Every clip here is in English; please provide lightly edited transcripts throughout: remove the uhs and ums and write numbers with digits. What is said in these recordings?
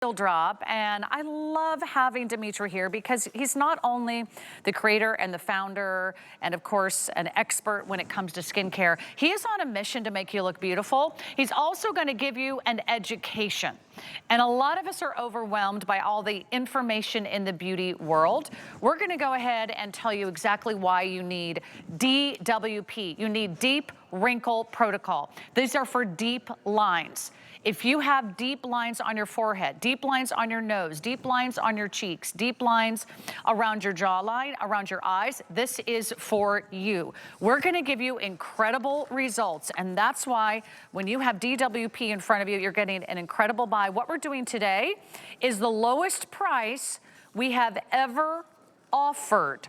Drop, and I love having Dimitri here because he's not only the creator and the founder and of course an expert when it comes to skincare. He is on a mission to make you look beautiful. He's also going to give you an education. And a lot of us are overwhelmed by all the information in the beauty world. We're going to go ahead and tell you exactly why you need DWP. You need Deep Wrinkle Protocol. These are for deep lines. If you have deep lines on your forehead, deep lines on your nose, deep lines on your cheeks, deep lines around your jawline, around your eyes, this is for you. We're gonna give you incredible results, and that's why when you have DWP in front of you, you're getting an incredible buy. What we're doing today is the lowest price we have ever offered.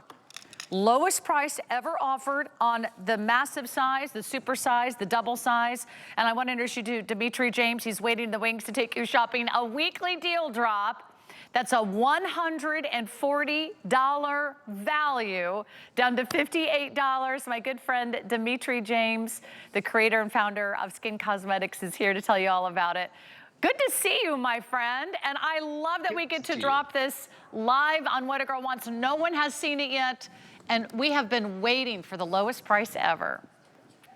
Lowest price ever offered on the massive size, the super size, the double size. And I want to introduce you to Dimitri James. He's waiting in the wings to take you shopping. A weekly deal drop. That's a $140 value down to $58. My good friend Dimitri James, the creator and founder of SKINN Cosmetics, is here to tell you all about it. Good to see you, my friend. And I love that we get to drop this live on What a Girl Wants. No one has seen it yet. And we have been waiting for the lowest price ever.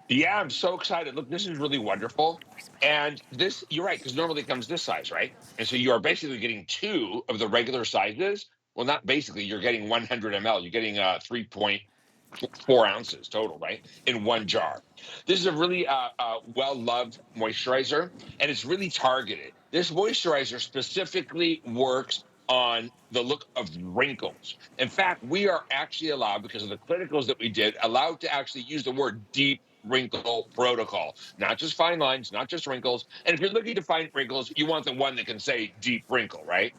Yeah, I'm so excited. Look, this is really wonderful. And this, you're right, because normally it comes this size, right? And so you are basically getting two of the regular sizes. Well, not basically, you're getting 100 ml. You're getting 3.4 ounces total, right? In one jar. This is a really well-loved moisturizer, and it's really targeted. This moisturizer specifically works on the look of wrinkles. In fact, we are actually allowed, because of the clinicals that we did, allowed to actually use the word deep wrinkle protocol, not just fine lines, not just wrinkles. And if you're looking to find wrinkles, you want the one that can say deep wrinkle, right?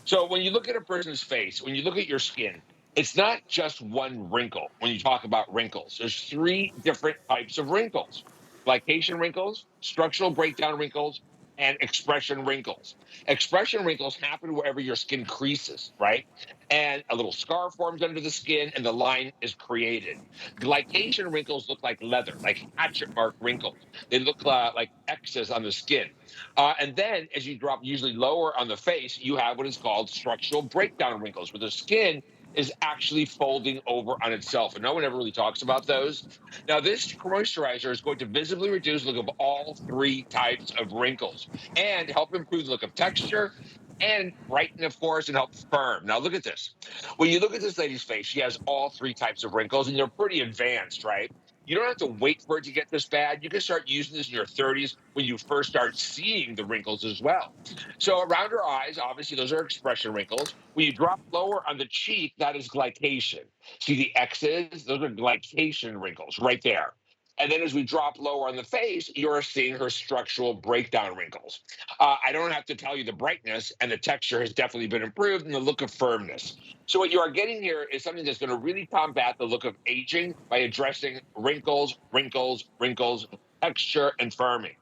So when you look at a person's face, when you look at your skin, it's not just one wrinkle when you talk about wrinkles. There's three different types of wrinkles: glycation wrinkles, structural breakdown wrinkles, and expression wrinkles. Expression wrinkles happen wherever your skin creases, right? And a little scar forms under the skin and the line is created. Glycation wrinkles look like leather, like hatchet mark wrinkles. They look like X's on the skin. And then as you drop usually lower on the face, you have what is called structural breakdown wrinkles, where the skin is actually folding over on itself. And no one ever really talks about those. Now, this moisturizer is going to visibly reduce the look of all three types of wrinkles and help improve the look of texture and brighten, of course, and help firm. Now, look at this. When you look at this lady's face, she has all three types of wrinkles, and they're pretty advanced, right? You don't have to wait for it to get this bad. You can start using this in your 30s when you first start seeing the wrinkles as well. So around her eyes, obviously, those are expression wrinkles. When you drop lower on the cheek, that is glycation. See the X's? Those are glycation wrinkles right there. And then as we drop lower on the face, you're seeing her structural breakdown wrinkles. I don't have to tell you the brightness and the texture has definitely been improved and the look of firmness. So what you are getting here is something that's going to really combat the look of aging by addressing wrinkles, wrinkles, wrinkles, texture, and firming.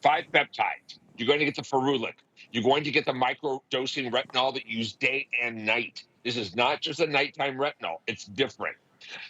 5 peptides. You're going to get the ferulic. You're going to get the micro-dosing retinol that you use day and night. This is not just a nighttime retinol. It's different.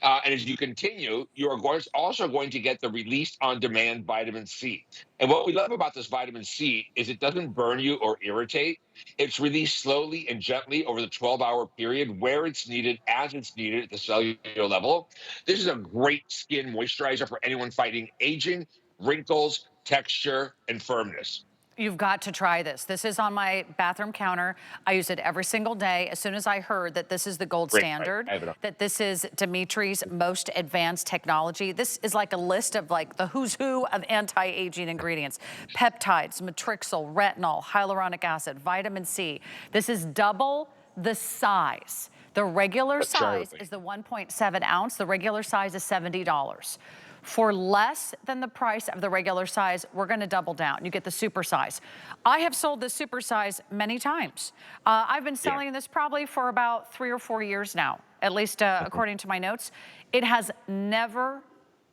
And as you continue, you are also going to get the released on-demand vitamin C. And what we love about this vitamin C is it doesn't burn you or irritate. It's released slowly and gently over the 12-hour period where it's needed, as it's needed at the cellular level. This is a great skin moisturizer for anyone fighting aging, wrinkles, texture, and firmness. You've got to try this. This is on my bathroom counter. I use it every single day. As soon as I heard that this is the gold standard, that this is Dimitri's most advanced technology, this is like a list of like the who's who of anti-aging ingredients. Peptides, matrixyl, retinol, hyaluronic acid, vitamin C. This is double the size. The regular size is the 1.7 ounce. The regular size is $70. For less than the price of the regular size, we're gonna double down. You get the super size. I have sold this super size many times. I've been selling this probably for about 3 or 4 years now, at least according to my notes. It has never,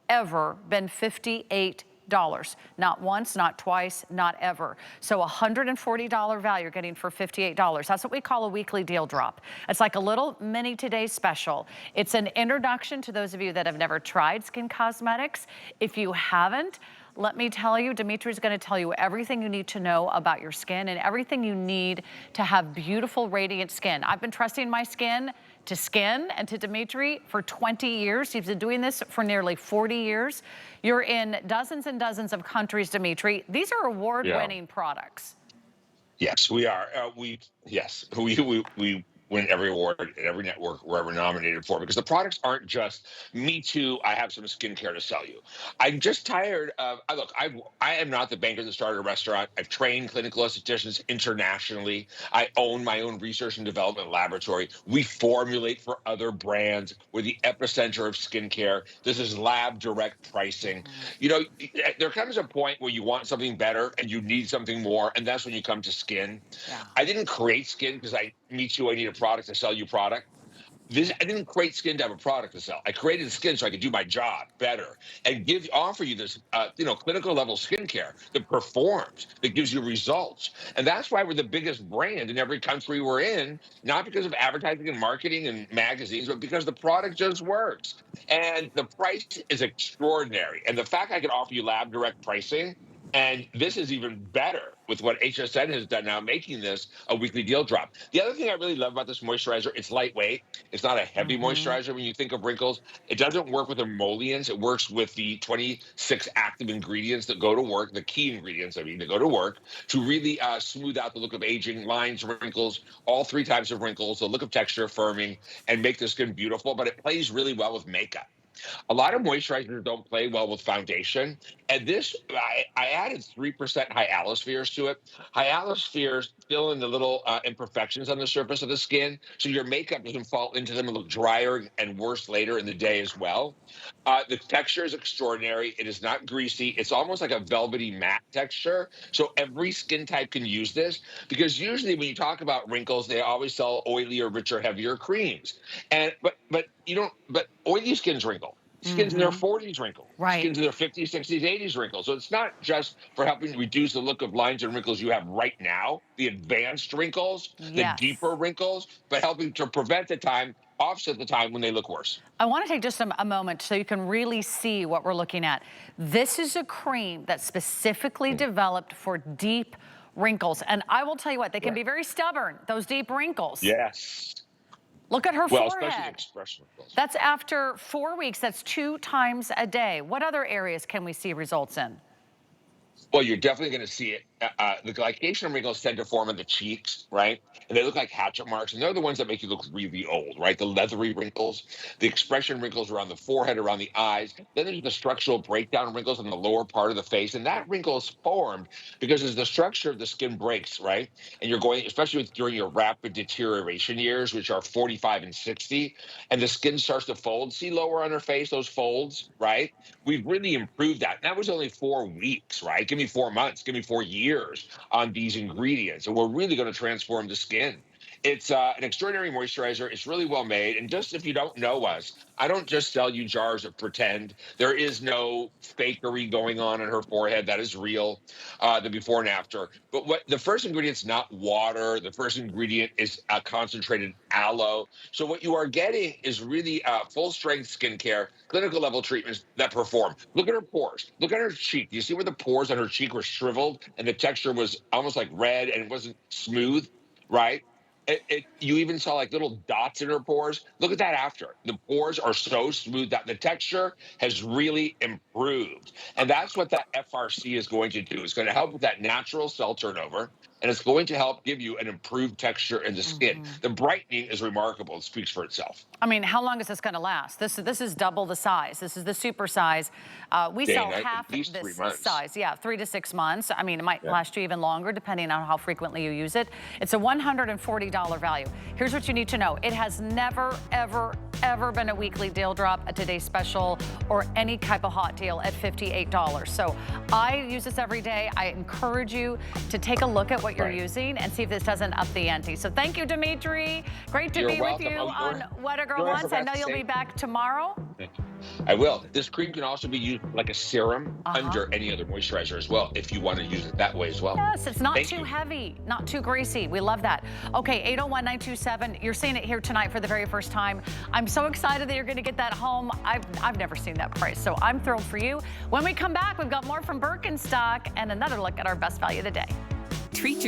ever been $58. Not once, not twice, not ever. So $140 value you're getting for $58. That's what we call a weekly deal drop. It's like a little mini Today special. It's an introduction to those of you that have never tried SKINN Cosmetics. If you haven't, let me tell you, Dimitri's gonna tell you everything you need to know about your skin and everything you need to have beautiful, radiant skin. I've been trusting my skin to Skinn and to Dimitri for 20 years. He's been doing this for nearly 40 years. You're in dozens and dozens of countries, Dimitri. These are award-winning products. Yes, we are. We win every award at every network we're ever nominated for because the products aren't just me too. I have some skincare to sell you. I'm just tired of. Look, I am not the banker that started a restaurant. I've trained clinical estheticians internationally. I own my own research and development laboratory. We formulate for other brands. We're the epicenter of skincare. This is lab direct pricing. You know, there comes a point where you want something better and you need something more, and that's when you come to Skinn. Yeah. I didn't create Skinn because I need a product to sell you product. I didn't create Skinn to have a product to sell. I created Skinn so I could do my job better and offer you this, clinical level skincare that performs, that gives you results. And that's why we're the biggest brand in every country we're in, not because of advertising and marketing and magazines, but because the product just works. And the price is extraordinary. And the fact I can offer you lab direct pricing, and this is even better with what HSN has done now, making this a weekly deal drop. The other thing I really love about this moisturizer, it's lightweight. It's not a heavy moisturizer when you think of wrinkles. It doesn't work with emollients. It works with the 26 active ingredients that go to work, the key ingredients, that go to work to really smooth out the look of aging, lines, wrinkles, all three types of wrinkles, the look of texture, firming, and make the skin beautiful. But it plays really well with makeup. A lot of moisturizers don't play well with foundation. And this, I added 3% hyalospheres to it. Hyalospheres fill in the little imperfections on the surface of the skin, so your makeup doesn't fall into them and look drier and worse later in the day as well. The texture is extraordinary. It is not greasy. It's almost like a velvety matte texture. So every skin type can use this because usually when you talk about wrinkles, they always sell oilier, richer, heavier creams. But oily skin's wrinkle. Skins in their 40s wrinkle. Right. Skins in their 50s, 60s, 80s wrinkle. So it's not just for helping reduce the look of lines and wrinkles you have right now, the advanced wrinkles, the deeper wrinkles, but helping to offset the time when they look worse. I want to take just a moment so you can really see what we're looking at. This is a cream that's specifically developed for deep wrinkles. And I will tell you what, they can be very stubborn, those deep wrinkles. Yes. Look at her forehead. Especially the expression wrinkles. That's after 4 weeks. That's 2 times a day. What other areas can we see results in? Well, you're definitely going to see it. The glycation wrinkles tend to form in the cheeks, right? And they look like hatchet marks, and they're the ones that make you look really old, right? The leathery wrinkles, the expression wrinkles around the forehead, around the eyes. Then there's the structural breakdown wrinkles on the lower part of the face, and that wrinkle is formed because as the structure of the skin breaks, right? And you're going, especially during your rapid deterioration years, which are 45 and 60, and the skin starts to fold. See lower on her face, those folds, right? We've really improved that. And that was only 4 weeks, right? Give me 4 months, give me 4 years on these ingredients, and we're really going to transform the skin. It's an extraordinary moisturizer. It's really well made. And just if you don't know us, I don't just sell you jars of pretend. There is no fakery going on her forehead. That is real, the before and after. But what the first ingredient is not water. The first ingredient is concentrated aloe. So what you are getting is really full strength skincare, clinical level treatments that perform. Look at her pores. Look at her cheek. You see where the pores on her cheek were shriveled and the texture was almost like red and it wasn't smooth, right? You even saw like little dots in her pores. Look at that after. The pores are so smooth that the texture has really improved. And that's what that FRC is going to do. It's going to help with that natural cell turnover, and it's going to help give you an improved texture in the skin. The brightening is remarkable. It speaks for itself. I mean, how long is this going to last? This is double the size. This is the super size. We sell half this size. Yeah, 3 to 6 months. I mean, it might last you even longer depending on how frequently you use it. It's a $140 value. Here's what you need to know. It has never, ever, ever been a weekly deal drop, a today's special, or any type of hot deal at $58. So I use this every day. I encourage you to take a look at what you're using and see if this doesn't up the ante. So thank you, Dimitri. Great to be with you on What a Girl Wants. I know you'll be back tomorrow. Thank you. I will. This cream can also be used like a serum Uh-huh. under any other moisturizer as well, if you want to use it that way as well. Yes, it's not Thank too you. heavy, not too greasy. We love that. Okay, 801-927. You're seeing it here tonight for the very first time. I'm so excited that you're going to get that home. I've never seen that price, so I'm thrilled for you. When we come back, we've got more from Birkenstock and another look at our best value of the day. Treat your